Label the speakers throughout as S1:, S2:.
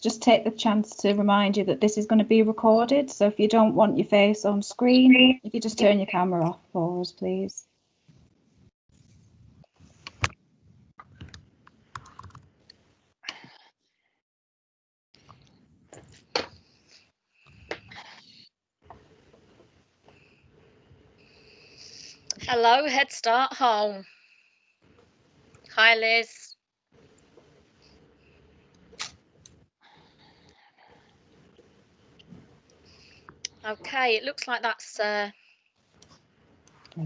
S1: just take the chance to remind you that this is going to be recorded. So if you don't want your face on screen, if you just turn your camera off for us, please.
S2: Hello, Headstart Home. Hi, Liz. Okay, it looks like that's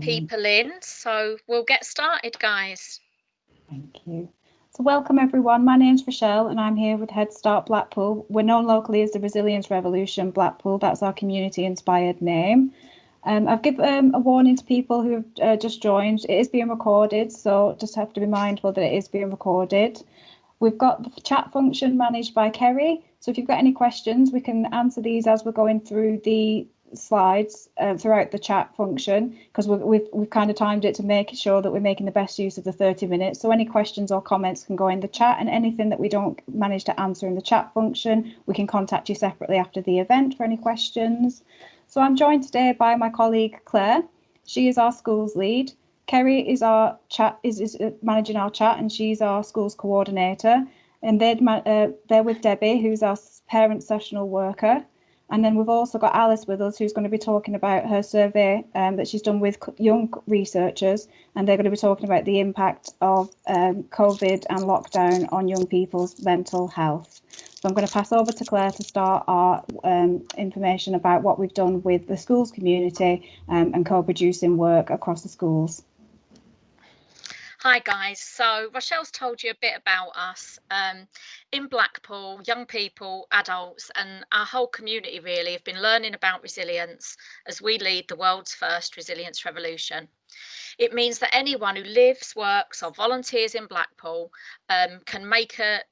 S2: people in, so we'll get started, guys.
S1: Thank you. So welcome everyone, my name's Rochelle and I'm here with Headstart Blackpool. We're known locally as the Resilience Revolution Blackpool, that's our community inspired name. I've given a warning to people who have just joined. It is being recorded, so just have to be mindful that it is being recorded. We've got the chat function managed by Kerry, so if you've got any questions, we can answer these as we're going through the slides throughout the chat function, because we've kind of timed it to make sure that we're making the best use of the 30 minutes. So any questions or comments can go in the chat, and anything that we don't manage to answer in the chat function, we can contact you separately after the event for any questions. So I'm joined today by my colleague Claire. She is our schools lead. Kerry is our chat is managing our chat, and she's our schools coordinator. And they're with Debbie, who's our parent sessional worker. And then we've also got Alice with us, who's going to be talking about her survey that she's done with young researchers, and they're going to be talking about the impact of COVID and lockdown on young people's mental health. So I'm going to pass over to Claire to start our information about what we've done with the schools community and co-producing work across the schools.
S2: Hi guys, so Rochelle's told you a bit about us. In Blackpool, young people, adults and our whole community really have been learning about resilience as we lead the world's first resilience revolution. It means that anyone who lives, works or volunteers in Blackpool can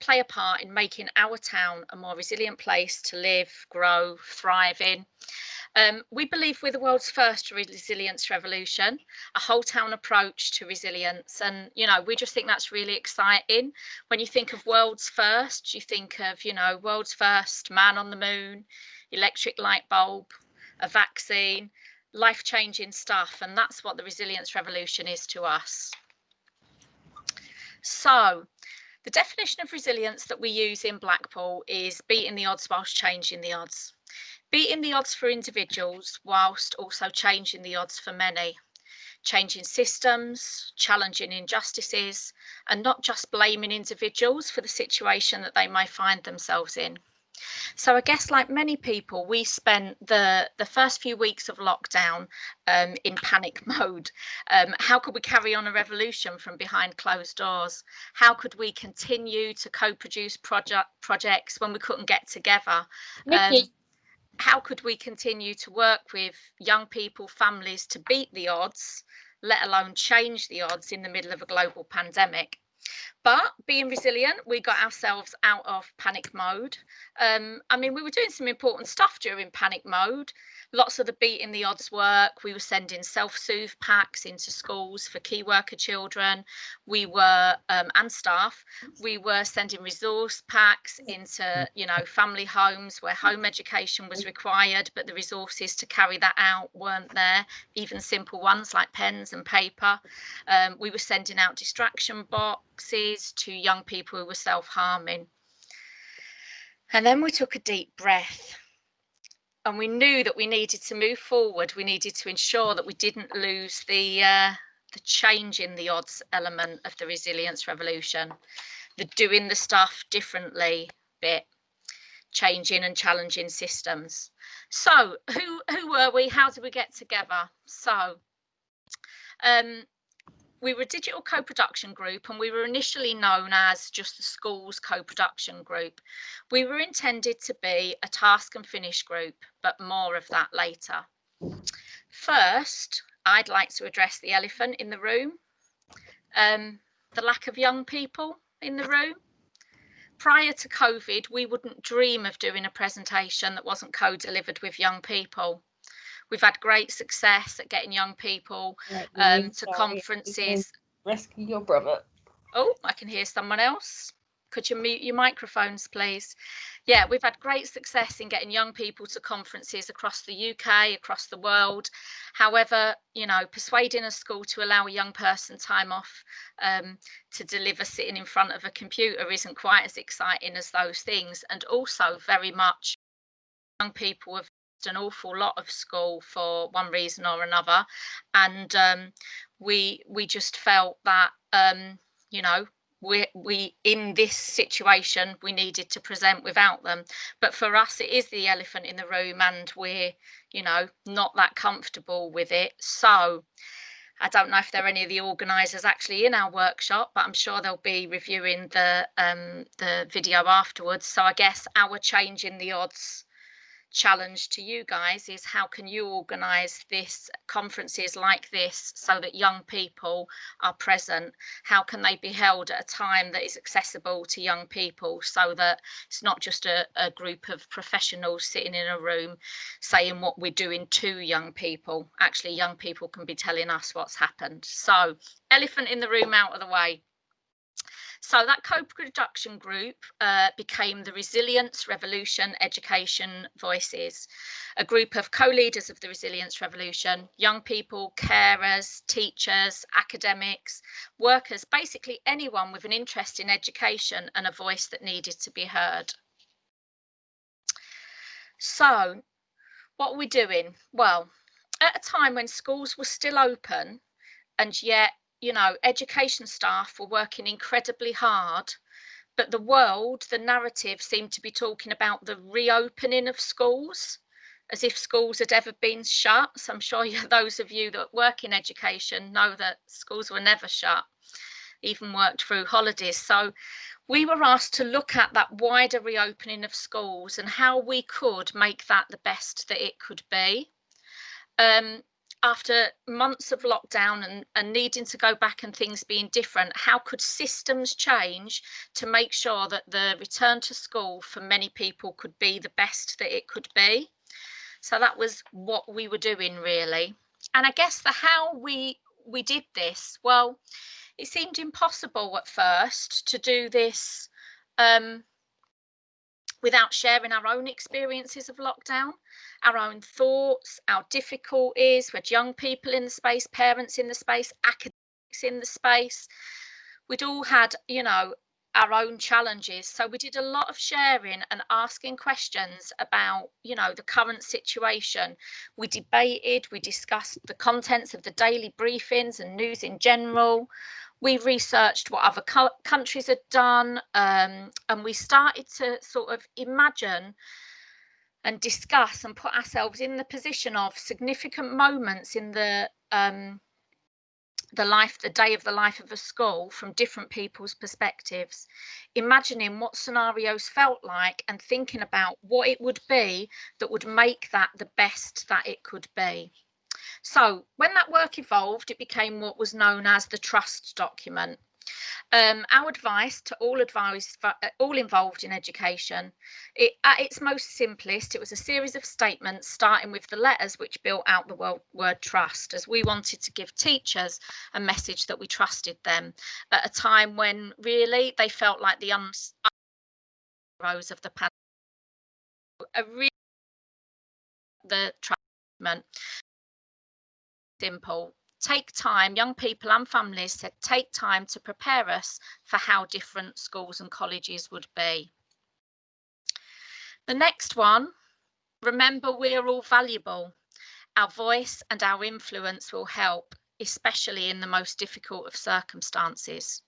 S2: play a part in making our town a more resilient place to live, grow, thrive in. We believe we're the world's first resilience revolution, a whole town approach to resilience. And, you know, we just think that's really exciting. When you think of world's first, you think of, you know, world's first man on the moon, electric light bulb, a vaccine, life-changing stuff. And that's what the resilience revolution is to us. So the definition of resilience that we use in Blackpool is beating the odds whilst changing the odds. Beating the odds for individuals whilst also changing the odds for many. Changing systems, challenging injustices, and not just blaming individuals for the situation that they may find themselves in. So I guess like many people, we spent the first few weeks of lockdown in panic mode. How could we carry on a revolution from behind closed doors? How could we continue to co-produce projects when we couldn't get together? How could we continue to work with young people, families to beat the odds, let alone change the odds in the middle of a global pandemic? But being resilient, we got ourselves out of panic mode. I mean, we were doing some important stuff during panic mode. Lots of the beating the odds work. We were sending self-soothe packs into schools for key worker children. We were, and staff, we were sending resource packs into, you know, family homes where home education was required, but the resources to carry that out weren't there, even simple ones like pens and paper. We were sending out distraction boxes to young people who were self-harming. And then we took a deep breath. And we knew that we needed to move forward. We needed to ensure that we didn't lose the change in the odds element of the resilience revolution, the doing the stuff differently bit, changing and challenging systems. So who were we? How did we get together? So we were a digital co-production group, and we were initially known as just the schools co-production group. We were intended to be a task and finish group, but more of that later. First, I'd like to address the elephant in the room, the lack of young people in the room. Prior to COVID, we wouldn't dream of doing a presentation that wasn't co-delivered with young people. We've had great success at getting young people to conferences.
S3: Rescue your brother.
S2: Oh, I can hear someone else. Could you mute your microphones, please? Yeah, we've had great success in getting young people to conferences across the UK, across the world. However, you know, persuading a school to allow a young person time off to deliver sitting in front of a computer isn't quite as exciting as those things. And also, very much young people have missed an awful lot of school for one reason or another, and we just felt that you know, we in this situation we needed to present without them. But for us it is the elephant in the room, and we're, you know, not that comfortable with it. So I don't know if there are any of the organisers actually in our workshop, but I'm sure they'll be reviewing the video afterwards. So I guess our change in the odds challenge to you guys is, how can you organise this conferences like this so that young people are present? How can they be held at a time that is accessible to young people, so that it's not just a group of professionals sitting in a room saying what we're doing to young people? Actually, young people can be telling us what's happened. So, elephant in the room out of the way. So that co-production group became the Resilience Revolution Education Voices, a group of co-leaders of the Resilience Revolution, young people, carers, teachers, academics, workers, basically anyone with an interest in education and a voice that needed to be heard. So what are we doing? Well, at a time when schools were still open, and yet, you know, education staff were working incredibly hard, but the world, the narrative seemed to be talking about the reopening of schools, as if schools had ever been shut. So I'm sure those of you that work in education know that schools were never shut, even worked through holidays. So we were asked to look at that wider reopening of schools and how we could make that the best that it could be. After months of lockdown and needing to go back and things being different, how could systems change to make sure that the return to school for many people could be the best that it could be? So that was what we were doing, really. And I guess the how we did this, well, it seemed impossible at first to do this without sharing our own experiences of lockdown, our own thoughts, our difficulties. We had young people in the space, parents in the space, academics in the space. We'd all had, you know, our own challenges. So we did a lot of sharing and asking questions about, you know, the current situation. We debated, we discussed the contents of the daily briefings and news in general. We researched what other countries had done, and we started to sort of imagine and discuss and put ourselves in the position of significant moments in the day of the life of a school from different people's perspectives, imagining what scenarios felt like and thinking about what it would be that would make that the best that it could be. So when that work evolved, it became what was known as the trust document. Our advice to all involved in education, at its most simplest, it was a series of statements starting with the letters which built out the word trust, as we wanted to give teachers a message that we trusted them at a time when really they felt like the heroes of the pandemic. The trust document, simple. Take time, young people and families said, take time to prepare us for how different schools and colleges would be. The next one, remember we are all valuable. Our voice and our influence will help, especially in the most difficult of circumstances.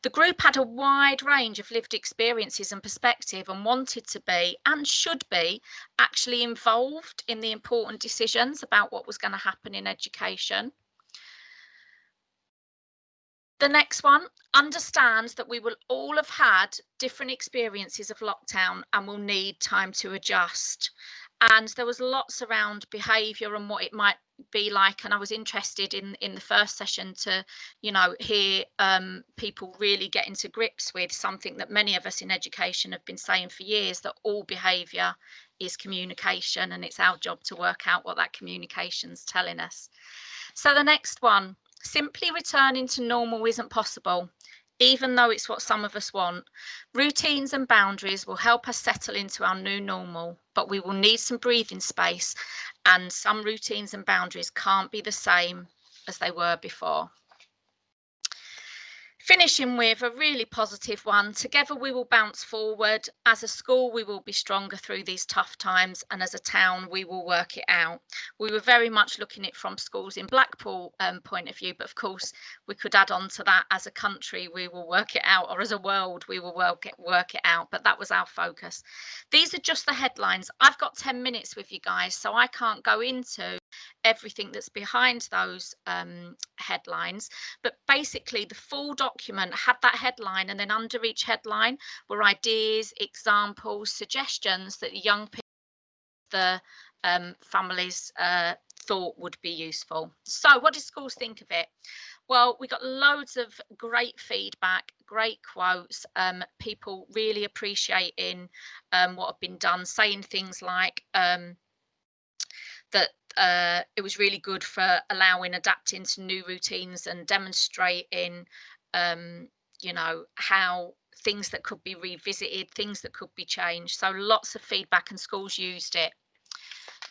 S2: The group had a wide range of lived experiences and perspective, and wanted to be, and should be, actually involved in the important decisions about what was going to happen in education. The next one, understands that we will all have had different experiences of lockdown and will need time to adjust. And there was lots around behaviour and what it might be like. And I was interested in the first session to, you know, hear people really getting to grips with something that many of us in education have been saying for years, that all behaviour is communication, and it's our job to work out what that communication's telling us. So the next one, simply returning to normal isn't possible. even though it's what some of us want. Routines and boundaries will help us settle into our new normal, but we will need some breathing space, and some routines and boundaries can't be the same as they were before. Finishing with a really positive one. Together we will bounce forward. As a school, we will be stronger through these tough times, and as a town, we will work it out. We were very much looking at it from schools in Blackpool point of view, but of course we could add on to that, as a country, we will work it out, or as a world, we will work it out. But that was our focus. These are just the headlines. I've got 10 minutes with you guys, so I can't go into everything that's behind those headlines. But basically, the full document had that headline, and then under each headline were ideas, examples, suggestions that the young people, the families thought would be useful. So, what did schools think of it? Well, we got loads of great feedback, great quotes, people really appreciating what had been done, saying things like, that it was really good for allowing adapting to new routines and demonstrating, um, how things that could be revisited, things that could be changed. So lots of feedback, and schools used it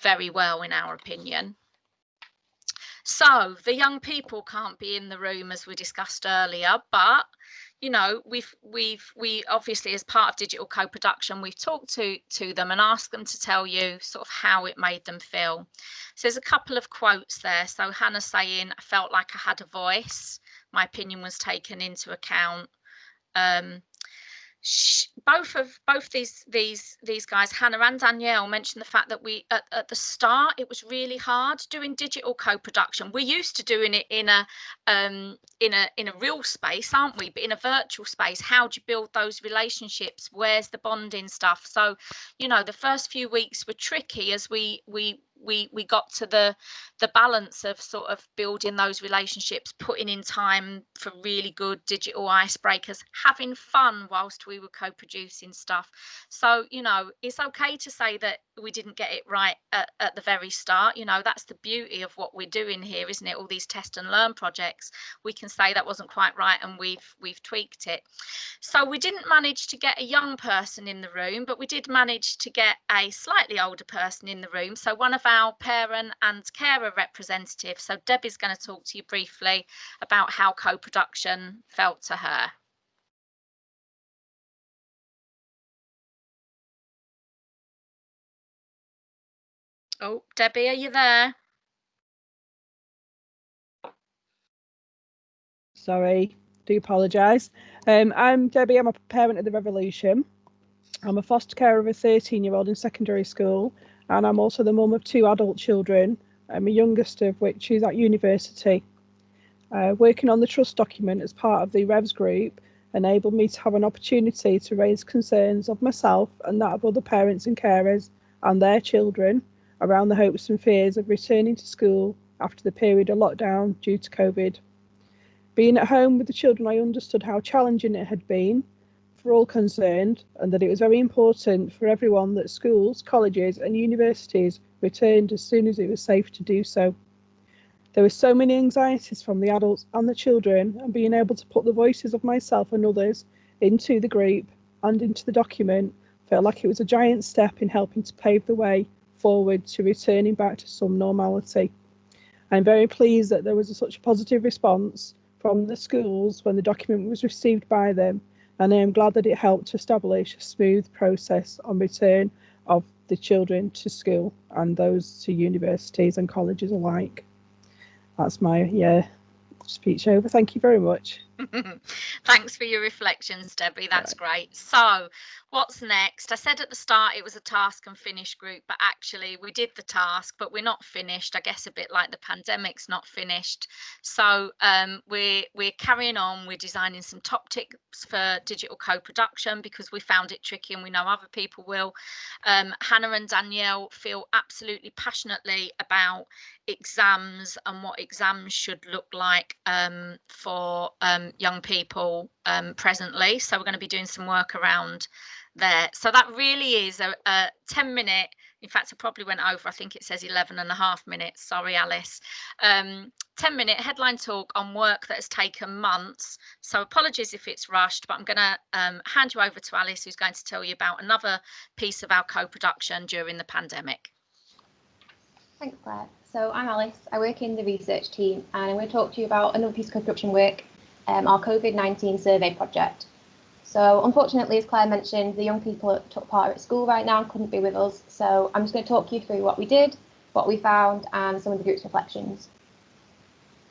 S2: very well, in our opinion. So the young people can't be in the room, as we discussed earlier, but we obviously, as part of digital co-production, we've talked to them and asked them to tell you sort of how it made them feel. So there's a couple of quotes there. So Hannah saying, "I felt like I had a voice. My opinion was taken into account." Um, both these guys, Hannah and Danielle, mentioned the fact that we at the start it was really hard doing digital co-production. We're used to doing it in a real space, aren't we? But in a virtual space, how do you build those relationships? Where's the bonding stuff? So, the first few weeks were tricky as we got to the balance of sort of building those relationships, putting in time for really good digital icebreakers, having fun whilst we were co-producing stuff. So, it's okay to say that we didn't get it right at the very start. That's the beauty of what we're doing here, isn't it? All these test and learn projects, we can say that wasn't quite right, and we've tweaked it. So we didn't manage to get a young person in the room, but we did manage to get a slightly older person in the room. So one of our parent and carer representatives. So Debbie's going to talk to you briefly about how co-production felt to her. Oh, Debbie, are you there?
S3: Sorry, do apologise. I'm Debbie. I'm a parent of the Revolution. I'm a foster carer of a 13-year-old in secondary school, and I'm also the mum of 2 adult children, my youngest of which is at university. Working on the trust document as part of the Revs group enabled me to have an opportunity to raise concerns of myself and that of other parents and carers and their children around the hopes and fears of returning to school after the period of lockdown due to COVID. Being at home with the children, I understood how challenging it had been for all concerned, and that it was very important for everyone that schools, colleges, and universities returned as soon as it was safe to do so. There were so many anxieties from the adults and the children, and being able to put the voices of myself and others into the group and into the document felt like it was a giant step in helping to pave the way forward to returning back to some normality. I'm very pleased that there was such a positive response from the schools when the document was received by them, and I am glad that it helped to establish a smooth process on return of the children to school and those to universities and colleges alike. That's my speech over. Thank you very much.
S2: Thanks for your reflections, Debbie. That's great. So, what's next? I said at the start it was a task and finish group, but actually we did the task, but we're not finished. I guess a bit like the pandemic's not finished. So we're carrying on. We're designing some top tips for digital co-production because we found it tricky, and we know other people will. Hannah and Danielle feel absolutely passionately about exams and what exams should look like for young people presently. So we're going to be doing some work around there. So that really is a 10-minute, in fact, I probably went over, I think it says 11 and a half minutes. Sorry, Alice. 10-minute headline talk on work that has taken months. So apologies if it's rushed, but I'm going to hand you over to Alice, who's going to tell you about another piece of our co-production during the pandemic.
S4: Thanks, Claire. So I'm Alice. I work in the research team, and I'm going to talk to you about another piece of co-production work, our COVID-19 survey project. So unfortunately, as Claire mentioned, the young people that took part at school right now couldn't be with us. So I'm just going to talk you through what we did, what we found, and some of the group's reflections.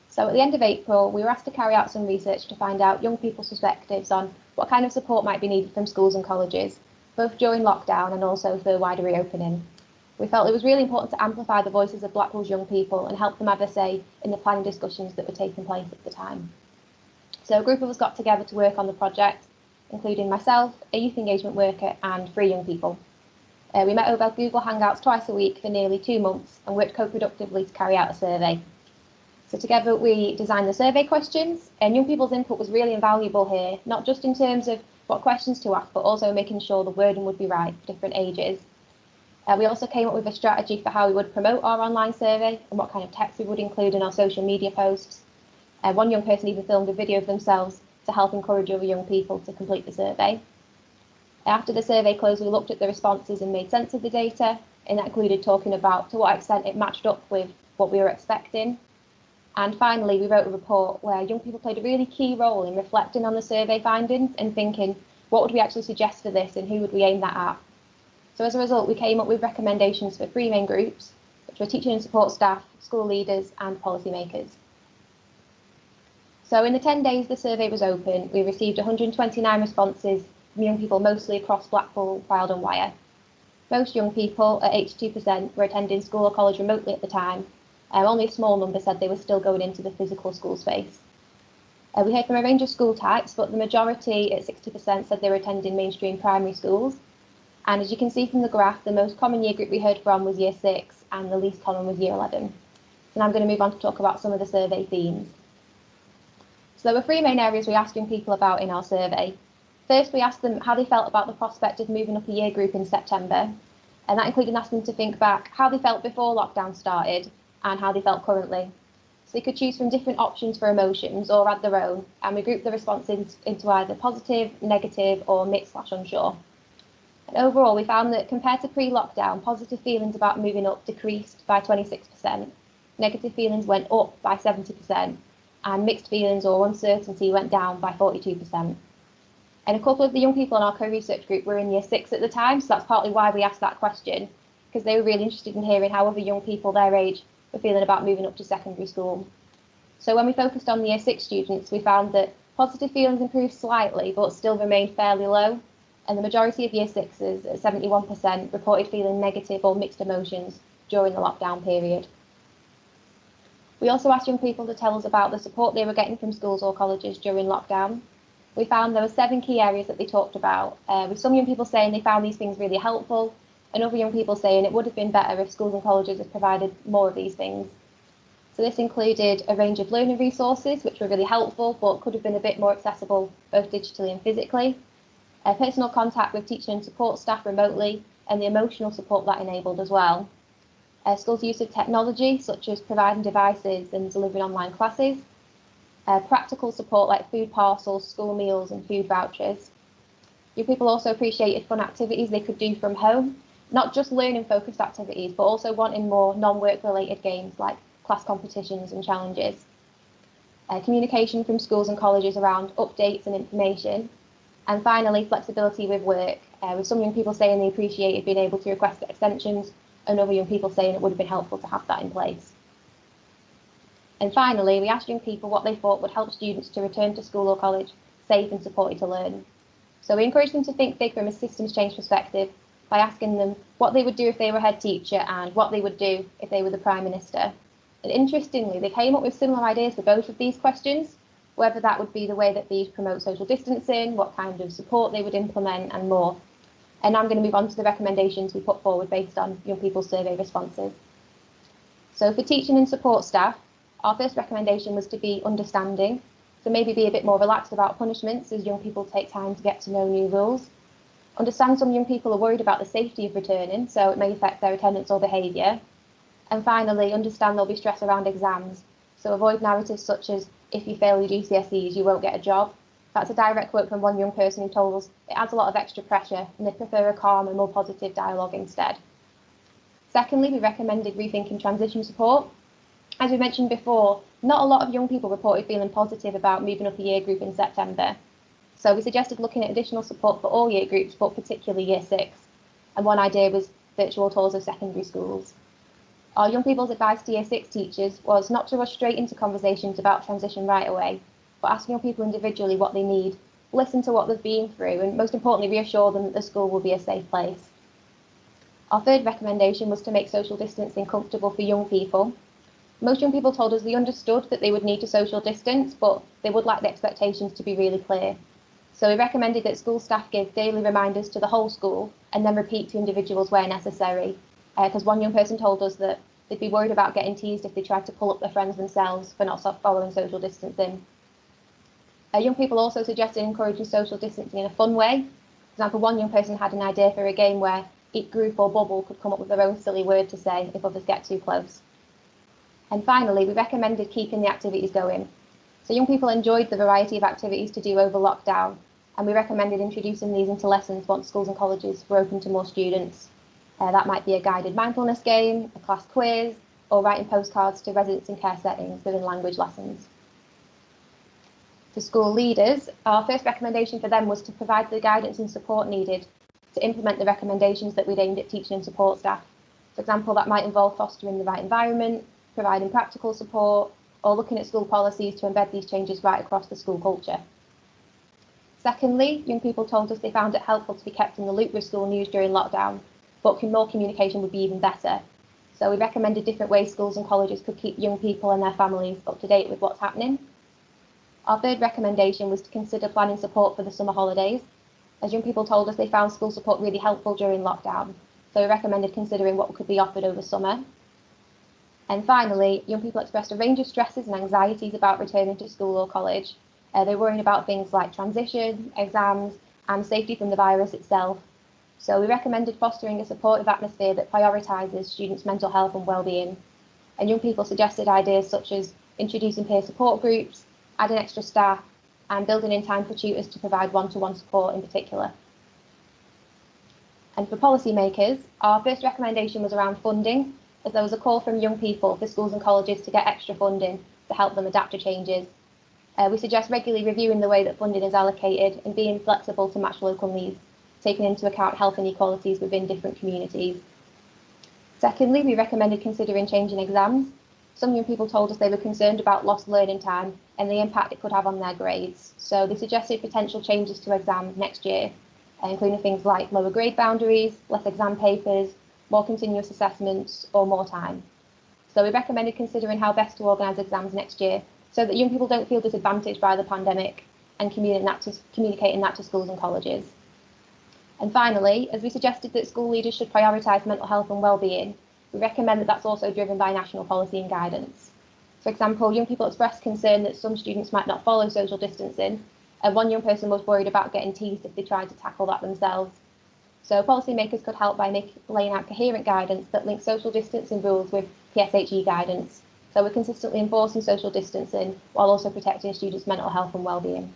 S4: So at the end of April, we were asked to carry out some research to find out young people's perspectives on what kind of support might be needed from schools and colleges, both during lockdown and also for wider reopening. We felt it was really important to amplify the voices of Blackpool's young people and help them have a say in the planning discussions that were taking place at the time. So a group of us got together to work on the project, including myself, a youth engagement worker, and 3 young people. We met over Google Hangouts twice a week for nearly 2 months and worked co-productively to carry out a survey. So together we designed the survey questions, and young people's input was really invaluable here, not just in terms of what questions to ask, but also making sure the wording would be right for different ages. We also came up with a strategy for how we would promote our online survey and what kind of text we would include in our social media posts. One young person even filmed a video of themselves to help encourage other young people to complete the survey. After the survey closed, we looked at the responses and made sense of the data, and that included talking about to what extent it matched up with what we were expecting. And finally, we wrote a report where young people played a really key role in reflecting on the survey findings and thinking, what would we actually suggest for this and who would we aim that at? So as a result, we came up with recommendations for 3 main groups, which were teaching and support staff, school leaders, and policymakers. So in the 10 days the survey was open, we received 129 responses from young people, mostly across Blackpool, Fylde and Wyre. Most young people, at 82%, were attending school or college remotely at the time. Only a small number said they were still going into the physical school space. We heard from a range of school types, but the majority, at 60%, said they were attending mainstream primary schools. And as you can see from the graph, the most common year group we heard from was Year 6, and the least common was Year 11. So now I'm going to move on to talk about some of the survey themes. So there were 3 main areas we asked young people about in our survey. First, we asked them how they felt about the prospect of moving up a year group in September, and that included asking them to think back how they felt before lockdown started and how they felt currently. So they could choose from different options for emotions or add their own, and we grouped the responses into either positive, negative, or mixed/unsure. And overall, we found that compared to pre-lockdown, positive feelings about moving up decreased by 26%, negative feelings went up by 70%, and mixed feelings or uncertainty went down by 42%. And a couple of the young people in our co-research group were in Year 6 at the time, so that's partly why we asked that question, because they were really interested in hearing how other young people their age were feeling about moving up to secondary school. So when we focused on the Year 6 students, we found that positive feelings improved slightly, but still remained fairly low, and the majority of Year 6s, at 71%, reported feeling negative or mixed emotions during the lockdown period. We also asked young people to tell us about the support they were getting from schools or colleges during lockdown. We found there were 7 key areas that they talked about, with some young people saying they found these things really helpful, and other young people saying it would have been better if schools and colleges had provided more of these things. So this included a range of learning resources, which were really helpful, but could have been a bit more accessible both digitally and physically, personal contact with teaching and support staff remotely, and the emotional support that enabled as well. Schools' use of technology, such as providing devices and delivering online classes, practical support like food parcels, school meals, and food vouchers. Young people also appreciated fun activities they could do from home, not just learning-focused activities, but also wanting more non-work-related games like class competitions and challenges. Communication from schools and colleges around updates and information. And finally, flexibility with work, with some young people saying they appreciated being able to request extensions, and other young people saying it would have been helpful to have that in place. And finally, we asked young people what they thought would help students to return to school or college safe and supported to learn. So we encouraged them to think big from a systems change perspective by asking them what they would do if they were head teacher and what they would do if they were the Prime Minister. And interestingly, they came up with similar ideas for both of these questions, whether that would be the way that these promote social distancing, what kind of support they would implement, and more. And now I'm going to move on to the recommendations we put forward based on young people's survey responses. So for teaching and support staff, our first recommendation was to be understanding, so maybe be a bit more relaxed about punishments as young people take time to get to know new rules. Understand some young people are worried about the safety of returning, so it may affect their attendance or behaviour. And finally, understand there'll be stress around exams, So avoid narratives such as, if you fail your GCSEs, you won't get a job. That's a direct quote from one young person who told us it adds a lot of extra pressure and they prefer a calm and more positive dialogue instead. Secondly, we recommended rethinking transition support. As we mentioned before, not a lot of young people reported feeling positive about moving up a year group in September. So we suggested looking at additional support for all year groups, but particularly year 6. And one idea was virtual tours of secondary schools. Our young people's advice to year 6 teachers was not to rush straight into conversations about transition right away, but ask young people individually what they need, listen to what they've been through, and most importantly, reassure them that the school will be a safe place. Our third recommendation was to make social distancing comfortable for young people. Most young people told us they understood that they would need to social distance, but they would like the expectations to be really clear. So we recommended that school staff give daily reminders to the whole school and then repeat to individuals where necessary. Because one young person told us that they'd be worried about getting teased if they tried to pull up their friends themselves for not following social distancing. Young people also suggested encouraging social distancing in a fun way. For example, one young person had an idea for a game where each group or bubble could come up with their own silly word to say if others get too close. And finally, we recommended keeping the activities going. So young people enjoyed the variety of activities to do over lockdown, and we recommended introducing these into lessons once schools and colleges were open to more students. That might be a guided mindfulness game, a class quiz, or writing postcards to residents in care settings within language lessons. For school leaders, our first recommendation for them was to provide the guidance and support needed to implement the recommendations that we'd aimed at teaching and support staff. For example, that might involve fostering the right environment, providing practical support, or looking at school policies to embed these changes right across the school culture. Secondly, young people told us they found it helpful to be kept in the loop with school news during lockdown, but more communication would be even better. So we recommended different ways schools and colleges could keep young people and their families up to date with what's happening. Our third recommendation was to consider planning support for the summer holidays. As young people told us they found school support really helpful during lockdown, so we recommended considering what could be offered over summer. And finally, young people expressed a range of stresses and anxieties about returning to school or college. They're worrying about things like transition, exams, and safety from the virus itself. So we recommended fostering a supportive atmosphere that prioritises students' mental health and well-being. And young people suggested ideas such as introducing peer support groups, adding extra staff, and building in time for tutors to provide one-to-one support in particular. And for policymakers, our first recommendation was around funding, as there was a call from young people for schools and colleges to get extra funding to help them adapt to changes. We suggest regularly reviewing the way that funding is allocated and being flexible to match local needs, taking into account health inequalities within different communities. Secondly, we recommended considering changing exams. Some young people told us they were concerned about lost learning time and the impact it could have on their grades. So they suggested potential changes to exams next year, including things like lower grade boundaries, less exam papers, more continuous assessments, or more time. So we recommended considering how best to organise exams next year so that young people don't feel disadvantaged by the pandemic and communicating that to schools and colleges. And finally, as we suggested that school leaders should prioritise mental health and well-being, we recommend that that's also driven by national policy and guidance. For example, young people expressed concern that some students might not follow social distancing, and one young person was worried about getting teased if they tried to tackle that themselves. So policymakers could help by laying out coherent guidance that links social distancing rules with PSHE guidance, so we're consistently enforcing social distancing while also protecting students' mental health and well-being.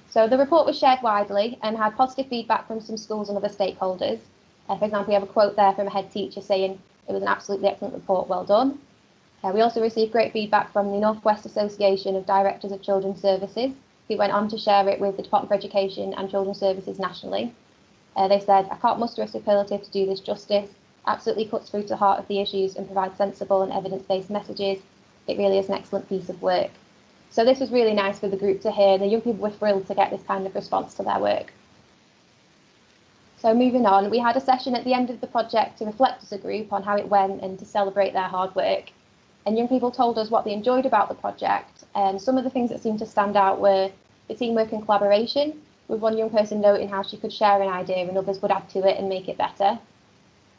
S4: So the report was shared widely and had positive feedback from some schools and other stakeholders. For example, we have a quote there from a head teacher saying it was an absolutely excellent report, well done. We also received great feedback from the North West Association of Directors of Children's Services, who went on to share it with the Department for Education and Children's Services nationally. They said, I can't muster a superlative to do this justice, absolutely cuts through to the heart of the issues and provides sensible and evidence-based messages. It really is an excellent piece of work. So this was really nice for the group to hear. The young people were thrilled to get this kind of response to their work. So moving on, we had a session at the end of the project to reflect as a group on how it went and to celebrate their hard work. And young people told us what they enjoyed about the project. And some of the things that seemed to stand out were the teamwork and collaboration, with one young person noting how she could share an idea and others would add to it and make it better.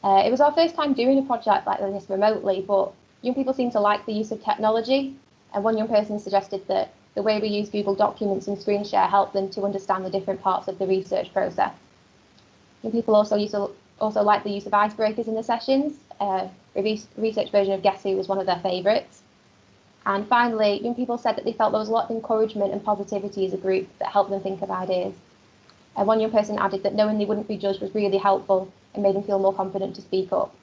S4: It was our first time doing a project like this remotely, but young people seemed to like the use of technology. And one young person suggested that the way we use Google Documents and screen share helped them to understand the different parts of the research process. Young people also used also liked the use of icebreakers in the sessions. A research version of Guess Who was one of their favourites. And finally, young people said that they felt there was a lot of encouragement and positivity as a group that helped them think of ideas. And one young person added that knowing they wouldn't be judged was really helpful and made them feel more confident to speak up.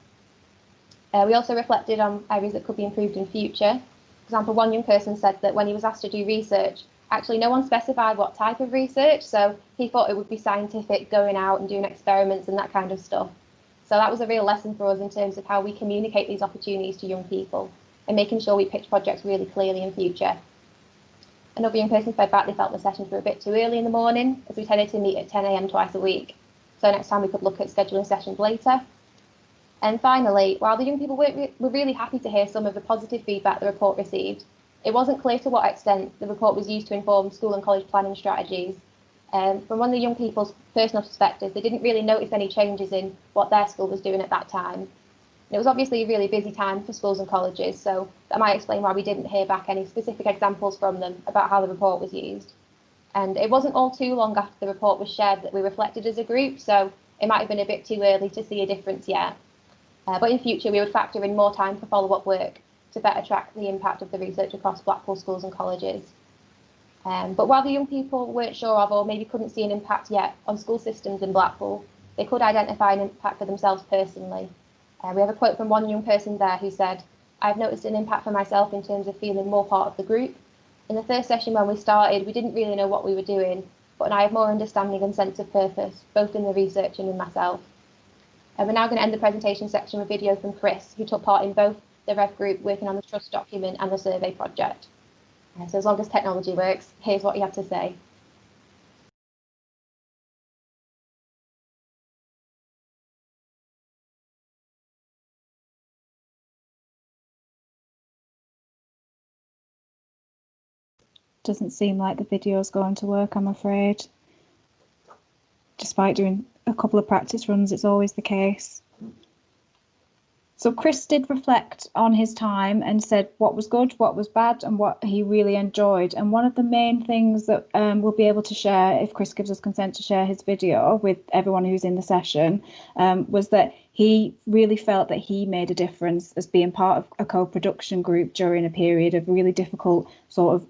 S4: We also reflected on areas that could be improved in future. For example, one young person said that when he was asked to do research, actually no one specified what type of research, so he thought it would be scientific, going out and doing experiments and that kind of stuff. So that was a real lesson for us in terms of how we communicate these opportunities to young people and making sure we pitch projects really clearly in future. Another young person fed back they felt the sessions were a bit too early in the morning, as we tended to meet at 10 AM twice a week. So next time we could look at scheduling sessions later. And finally, while the young people were really happy to hear some of the positive feedback the report received, it wasn't clear to what extent the report was used to inform school and college planning strategies. From one of the young people's personal perspective, they didn't really notice any changes in what their school was doing at that time. And it was obviously a really busy time for schools and colleges, so that might explain why we didn't hear back any specific examples from them about how the report was used. And it wasn't all too long after the report was shared that we reflected as a group, so it might have been a bit too early to see a difference yet. But in future, we would factor in more time for follow-up work to better track the impact of the research across Blackpool schools and colleges. But while the young people weren't sure of or maybe couldn't see an impact yet on school systems in Blackpool, they could identify an impact for themselves personally. We have a quote from one young person there who said, "I've noticed an impact for myself in terms of feeling more part of the group. In the first session when we started, we didn't really know what we were doing, but I have more understanding and sense of purpose, both in the research and in myself." We're now going to end the presentation section with a video from Chris, who took part in both the Rev group working on the trust document and the survey project. So as long as technology works, here's what he had to say.
S1: Doesn't seem like the video is going to work, I'm afraid. Despite doing a couple of practice runs, it's always the case. So Chris did reflect on his time and said what was good, what was bad, and what he really enjoyed. And one of the main things that we'll be able to share, if Chris gives us consent to share his video with everyone who's in the session, was that he really felt that he made a difference as being part of a co-production group during a period of really difficult sort of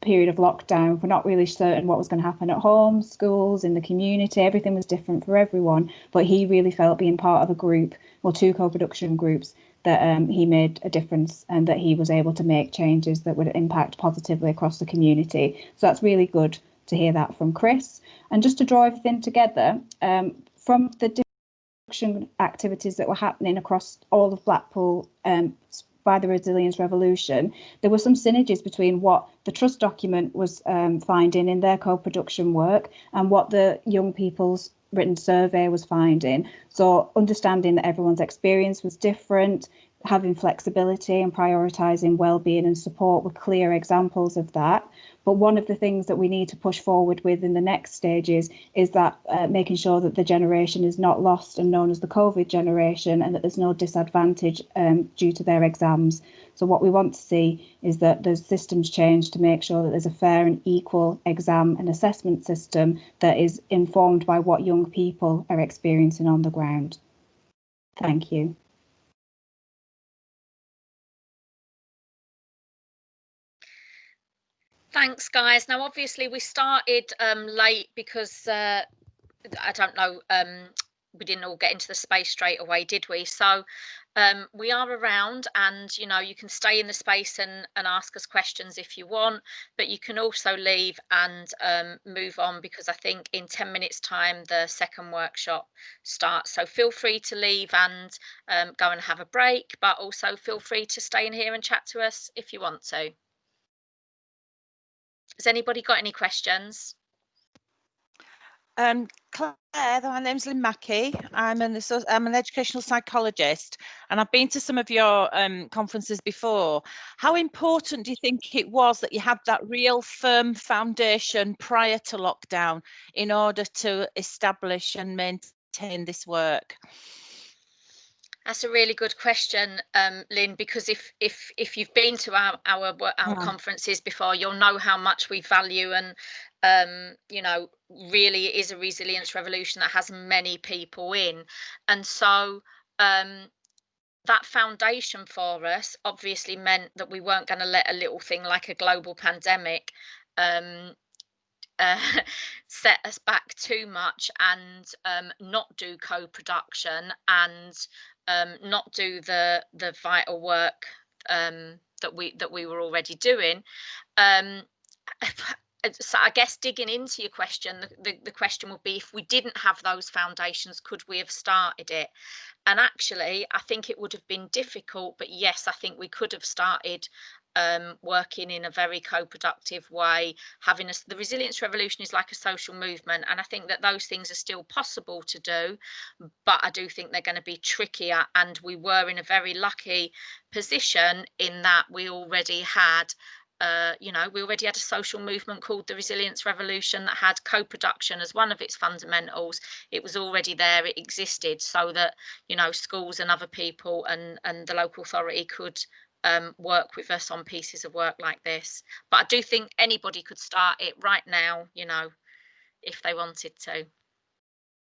S1: period of lockdown. We're not really certain what was going to happen at home, schools, in the community. Everything was different for everyone, but he really felt being part of a group, or two co-production groups, that he made a difference and that he was able to make changes that would impact positively across the community. So that's really good to hear that from Chris. And just to draw everything together, from the production activities that were happening across all of Blackpool by the Resilience Revolution, there were some synergies between what the trust document was finding in their co-production work and what the young people's written survey was finding. So understanding that everyone's experience was different, having flexibility and prioritising well-being and support were clear examples of that. But one of the things that we need to push forward with in the next stages is that making sure that the generation is not lost and known as the COVID generation, and that there's no disadvantage due to their exams. So what we want to see is that there's systems change to make sure that there's a fair and equal exam and assessment system that is informed by what young people are experiencing on the ground. Thank you.
S2: Thanks, guys. Now, obviously, we started late because I don't know, we didn't all get into the space straight away, did we? So we are around, and you know, you can stay in the space and ask us questions if you want, but you can also leave and move on, because I think in 10 minutes time the second workshop starts. So feel free to leave and go and have a break, but also feel free to stay in here and chat to us if you want to. Has anybody got any questions?
S5: Claire, my name's Lynn Mackey. I'm an educational psychologist, and I've been to some of your conferences before. How important do you think it was that you had that real firm foundation prior to lockdown in order to establish and maintain this work?
S2: That's a really good question, Lynn, because if you've been to our conferences before, you'll know how much we value and you know, really it is a resilience revolution that has many people in. And so that foundation for us obviously meant that we weren't going to let a little thing like a global pandemic uh, set us back too much and not do co-production and not do the vital work that we were already doing. Um, so I guess digging into your question, the question would be, if we didn't have those foundations, could we have started it? And actually, I think it would have been difficult, but yes, I think we could have started working in a very co-productive way. Having the resilience revolution is like a social movement, and I think that those things are still possible to do, but I do think they're going to be trickier. And we were in a very lucky position in that we already had you know, we already had a social movement called the Resilience Revolution that had co-production as one of its fundamentals. It was already there, it existed, so that, you know, schools and other people and the local authority could work with us on pieces of work like this. But I do think anybody could start it right now, you know, if they wanted to,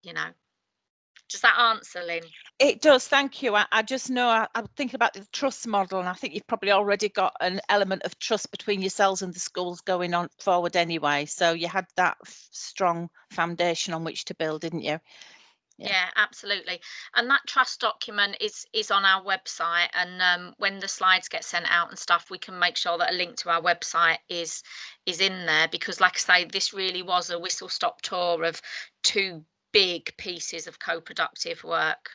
S2: you know. Does that answer, Lynn?
S5: It does, thank you. I just know I'm thinking about the trust model, and I think you've probably already got an element of trust between yourselves and the schools going on forward anyway. So you had that strong foundation on which to build, didn't you?
S2: Yeah, absolutely. And that trust document is on our website, and when the slides get sent out and stuff, we can make sure that a link to our website is in there, because like I say, this really was a whistle stop tour of two big pieces of co-productive work.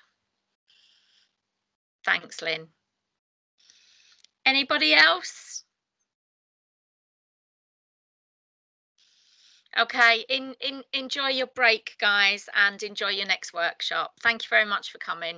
S2: Thanks, Lynn. Anybody else? Okay, enjoy your break, guys, and enjoy your next workshop. Thank you very much for coming.